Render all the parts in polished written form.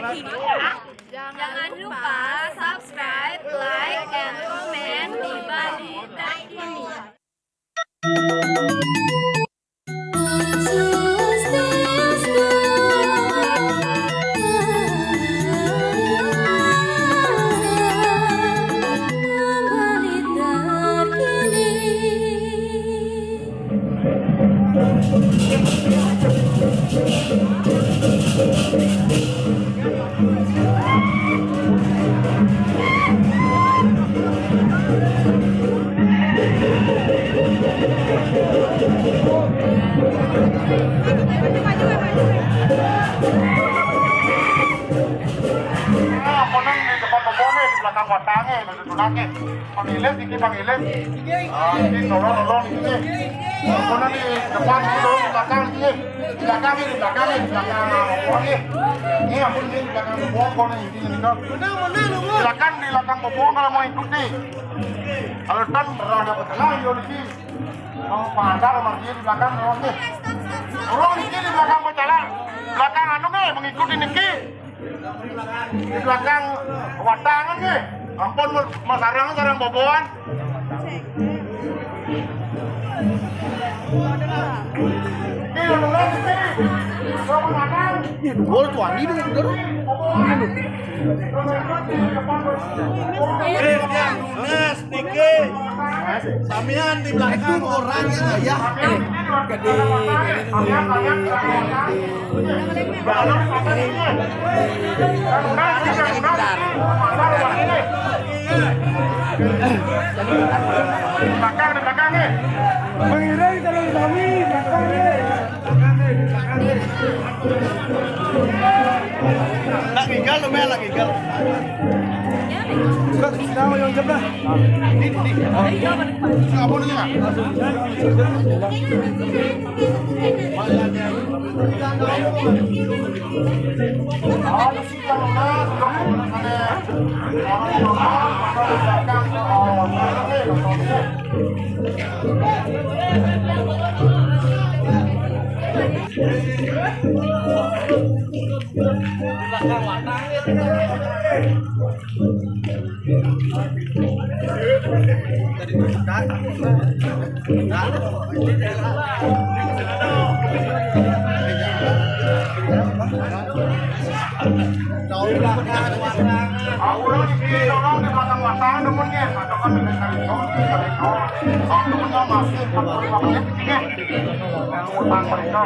Jangan lupa subscribe, like, and comment di Balita ini. Belakang watangnya, nunake. Pangilis, iki pangilis. Ini nolong ini. Kono di depan itu belakang ini. Belakang ini, belakang ini, belakang ini. Ini ampun ini belakang bobong kono ini kan. Silakan di belakang bobong kalau mau ikut nih. Kalau tan berada betul yo di. Mau pandang margi di belakang orang nih. Orang ini di belakang berjalan. Belakang anu nih mengikuti niki. Di belakang watangan nih, ampun mas sarang boboan. Ini udah sini, kau mengakan. Bol tuan ini dulu. Lunas, Niki, Samian di belakang orangnya ya. Gede. Belakang nih. Mengiring terus kami belakang nih. Lagi gal lo mel lagi gal. Tahu yang jam dah. Di. Apa nih ya? Aku orang di belakang watangan temennya, ada kan dengan temennya masih 45 menit di sini, yang utang mereka.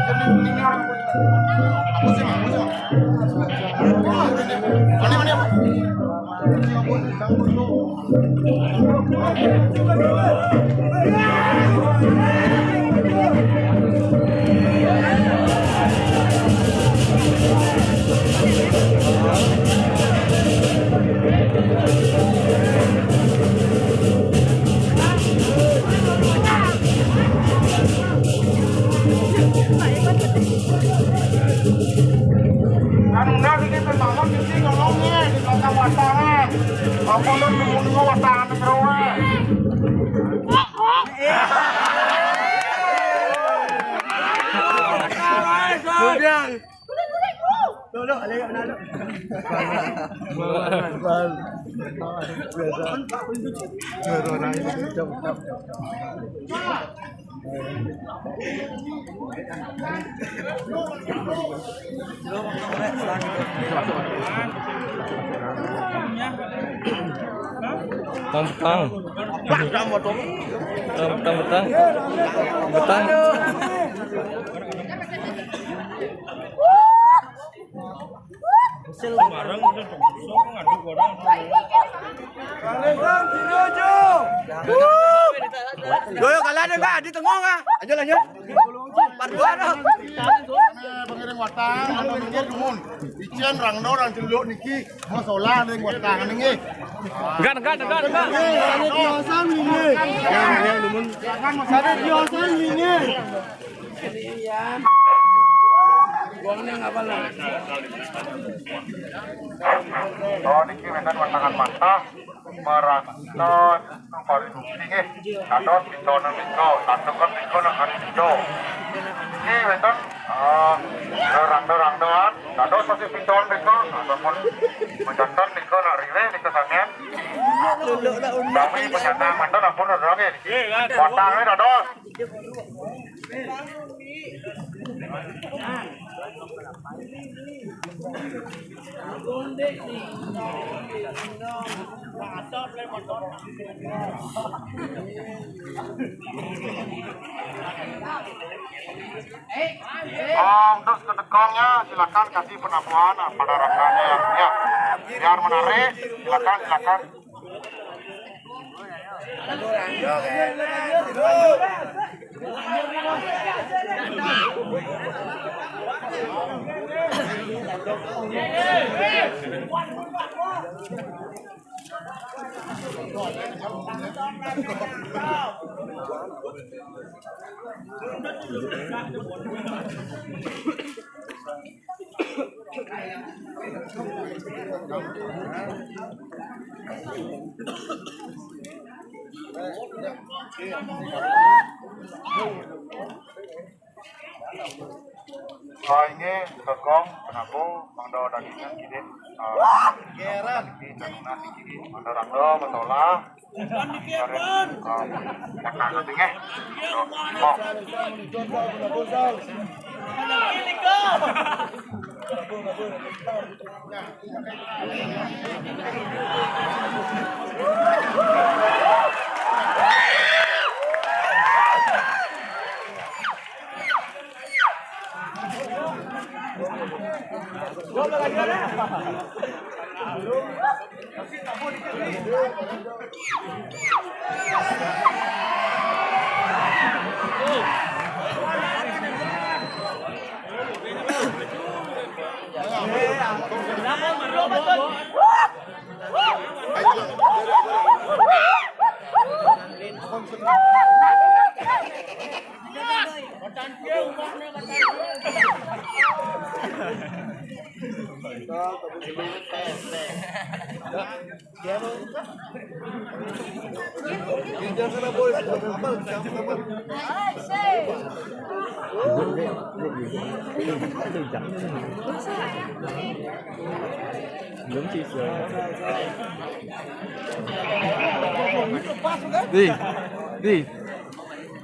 Jadi ini orang aku sih, mana apa? Karena ini pertama kita ngomongnya di belakang watangan. Apa lu nunggu watangan terus? Sudah. Betang. Barang udah sok ngaduk orang. Yo kalian enggak di tengah enggak? Lanjut. Paduan. Pengiring watang, anu niki dumun. Ician rangno rang celuk niki masalah ning watang niki. Enggak. Ada biasa ini. Yang dumun. Ada biasa ini. Buangnya ngapa lah? Oh, niki wetan watangan mata merasot paling tinggi. Kados pitonan mito, tantukan miko nang harido. Niki wetan rangno si pintuan pintuan, ataupun menjantan di ke nak rile di kesamian. Kami penyandang mantan ampun ada lagi. Batangnya ada. Terus ke dekongnya silakan kasih penampuan pada rasanya ya. Biar menarik, silakan. Ini dekong penapu mangdo dagingnya gini. Geran di januna gini. Mangdo rando metola. Makan tinggi. Oh.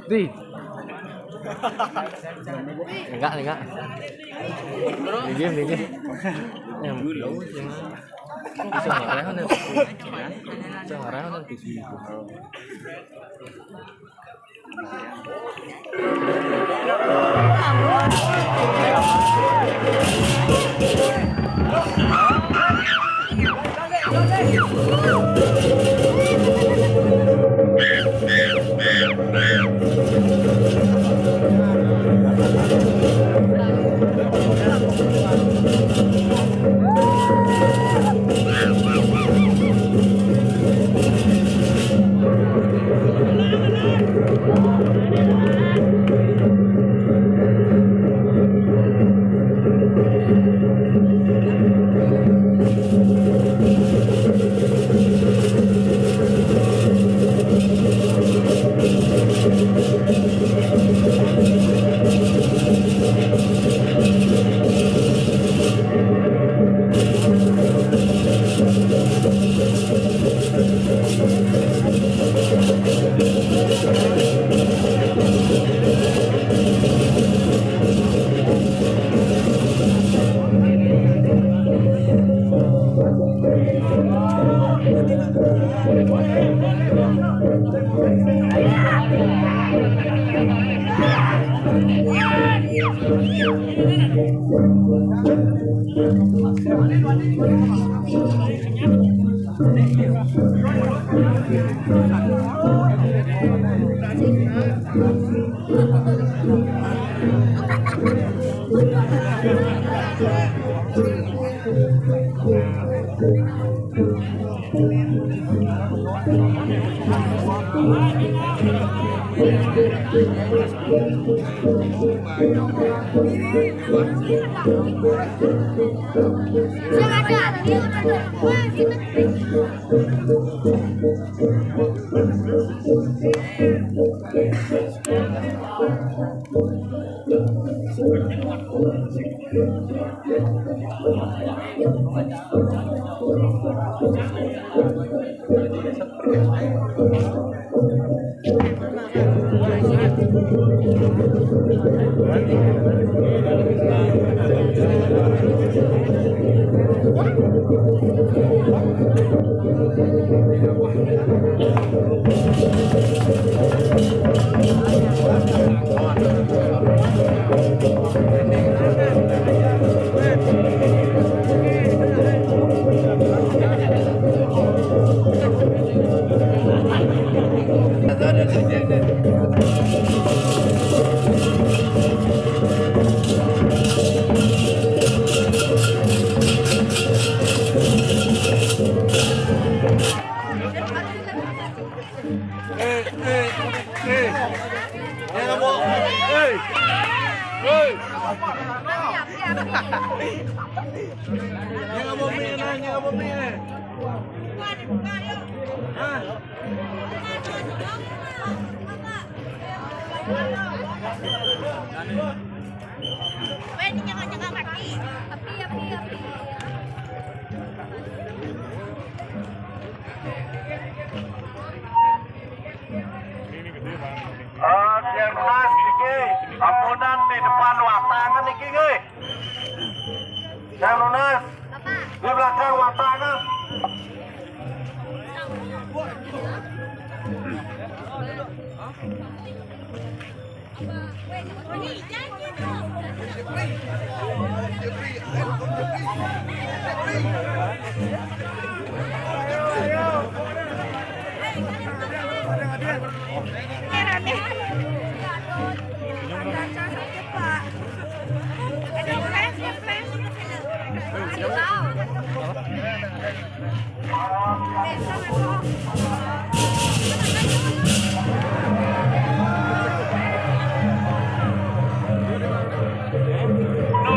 Di. Enggak. Minggir. Yang dulu bisa ngarahan nanti. Bisa ngarahan nanti sih. Yang lunas niki, ampunan di depan watangan niki nggih. Yang lunas di belakang watangan.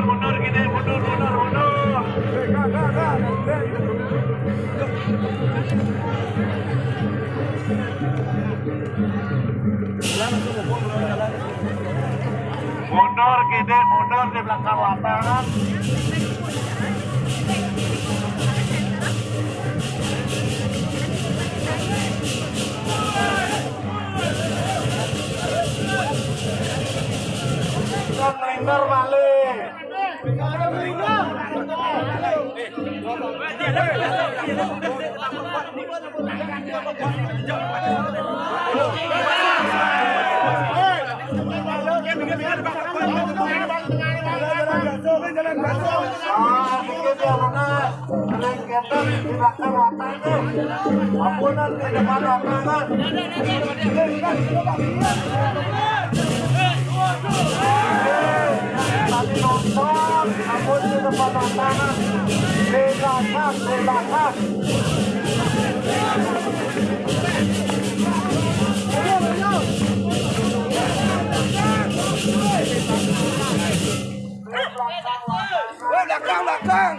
Mundur gini, mundur. Mundur gini, mundur di belakang lapangan. Melingkar balik. Ampunan di depan lapangan. Tadi nonton, ampun di depan lapangan. Relakas. Belakang.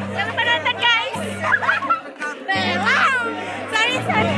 Jangan penonton guys. Bella. Sorry.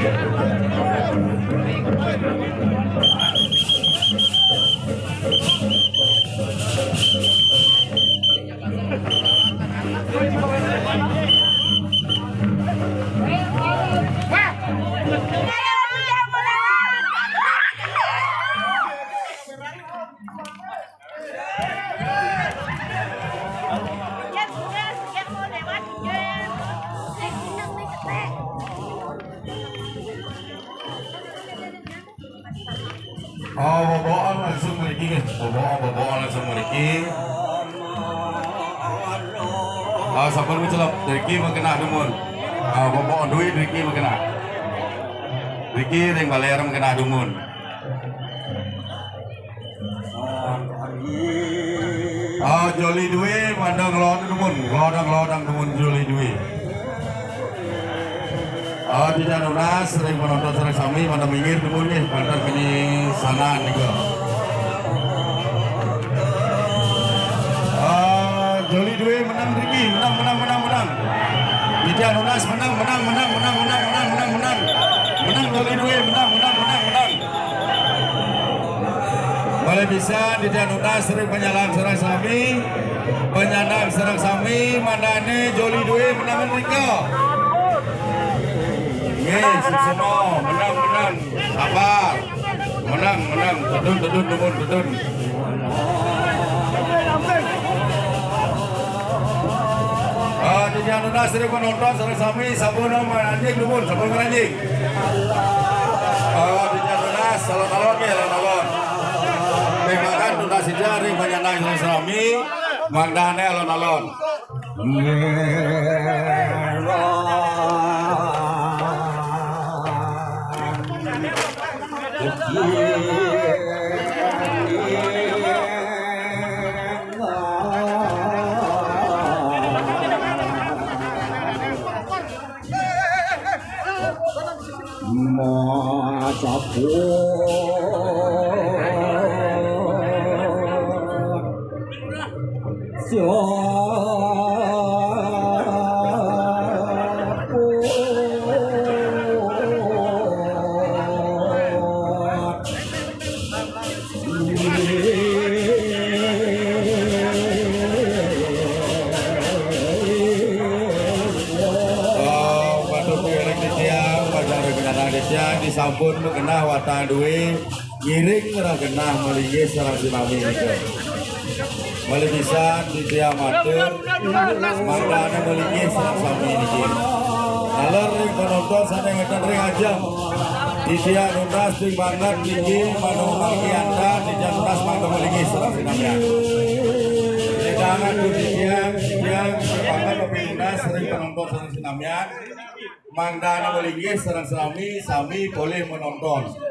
Boboan langsung memiliki boboan langsung memiliki. Sabar mencelap dari ki mengenal demun. Boboan duit dari ki mengenal. Riki ring balerem kena dumun. Joli duwe mandang lodang dumun joli duwe. Tidak nunas sering menonton sering sami mana minggir dumun nih pantar kini sana juga. Joli duwe menang Riki menang. Tidak nunas menang Joli duwe menang. Boleh bisa tidak nunas sering penyandang serang sami mandane Joli duwe menang Riki. Yes, semua menang sabar menang tetun dumun. Tidak nunas sering penonton sering sami sabun anjing dumun sabun anjing. Tidak nunas salon ke alon. Memang nunas jari penyandang sering sami mangdane alon. Disampun kena watang duwe ngiring ora kena melinggih sareng sinami niku. Boleh bisa di amatir mangdane melinggih sareng sami niki. Alor ring penonton saneng ngeten ring ajam. Dia nunas ring banget tinggi manung anda dia nunas mangga melinggih sareng sinami. Jangan dia banget penunas sering penonton sareng sinamian. Mangdana melinggih sareng sami boleh menonton.